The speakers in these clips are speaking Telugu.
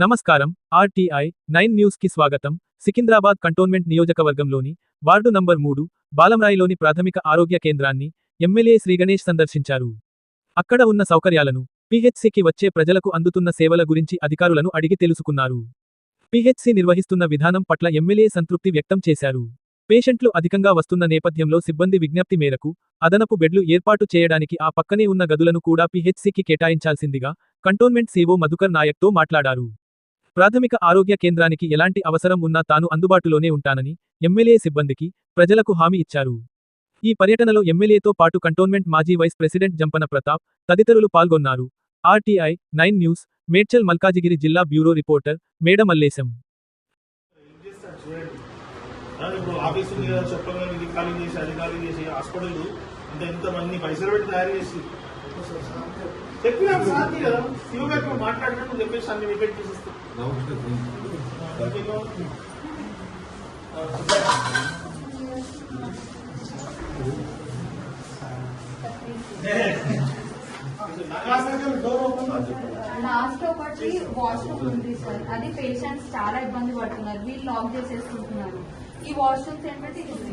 నమస్కారం. ఆర్టీఐ 9 న్యూస్ కి స్వాగతం. సికింద్రాబాద్ కంటోన్మెంట్ నియోజకవర్గంలోని వార్డు నంబర్ 3 బాలంరాయిలోని ప్రాథమిక ఆరోగ్య కేంద్రాన్ని ఎమ్మెల్యే శ్రీగణేష్ సందర్శించారు. అక్కడ ఉన్న సౌకర్యాలను, పీహెచ్సీకి వచ్చే ప్రజలకు అందుతున్న సేవల గురించి అధికారులను అడిగి తెలుసుకున్నారు. పీహెచ్సీ నిర్వహిస్తున్న విధానం పట్ల ఎమ్మెల్యే సంతృప్తి వ్యక్తం చేశారు. పేషెంట్లు అధికంగా వస్తున్న నేపథ్యంలో సిబ్బంది విజ్ఞప్తి మేరకు అదనపు బెడ్లు ఏర్పాటు చేయడానికి ఆ పక్కనే ఉన్న గదులను కూడా పీహెచ్సీకి కేటాయించాల్సిందిగా కంటోన్మెంట్ సీఓ మధుకర్ నాయక్తో మాట్లాడారు. ప్రాథమిక ఆరోగ్య కేంద్రానికి ఎలాంటి అవసరం ఉన్నా తాను అందుబాటులోనే ఉంటానని ఎమ్మెల్యే సిబ్బందికి, ప్రజలకు హామీ ఇచ్చారు. ఈ పర్యటనలో ఎమ్మెల్యేతో పాటు కంటోన్మెంట్ మాజీ వైస్ ప్రెసిడెంట్ జంపన ప్రతాప్ తదితరులు పాల్గొన్నారు. ఆర్టీఐ 9 న్యూస్, మేడ్చల్ మల్కాజిగిరి జిల్లా బ్యూరో రిపోర్టర్ మేడ మల్లేశం. ఇప్పుడు ఆఫీసు చెప్పగా ఇది ఖాళీ చేసి అది ఖాళీ చేసి హాస్పిటల్ అంటే ఎంతమంది పైసలు పెట్టి తయారు చేసి చెప్పినా సాధ్యం కదా. శివ గారు మాట్లాడినట్టు చెప్పేసి అన్ని వికెట్ చేసేస్తాం. లాస్ట్ ఒకటి వాష్రూమ్ ఉంది సార్, అది పేషెంట్స్ చాలా ఇబ్బంది పడుతున్నారు, వీళ్ళు లాక్ చేసేసుకుంటున్నారు. ఈ వాష్రూమ్స్ ఏంటంటే చెప్పిన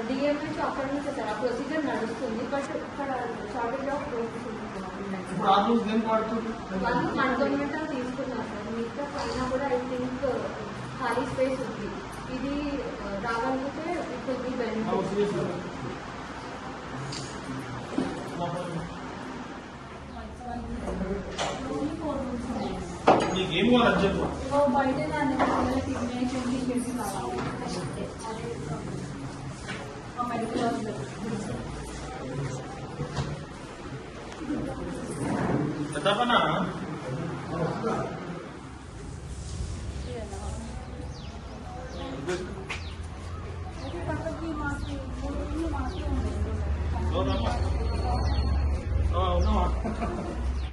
డిఎం నుంచి అక్కడ నుంచి సార్ ఆ ప్రొసీజర్ నడుస్తుంది, బట్ ఇక్కడ షార్టేజ్ ఆఫ్ వాళ్ళు కంటోన్మెంట్ తీసుకున్నారు సార్. మిగతా పైన కూడా ఐ థింక్ ఖాళీ స్పేస్ ఉంది. ఇది రావాలంటే ఇట్ విల్ బి బెనిఫిట్. బయట మెడికల్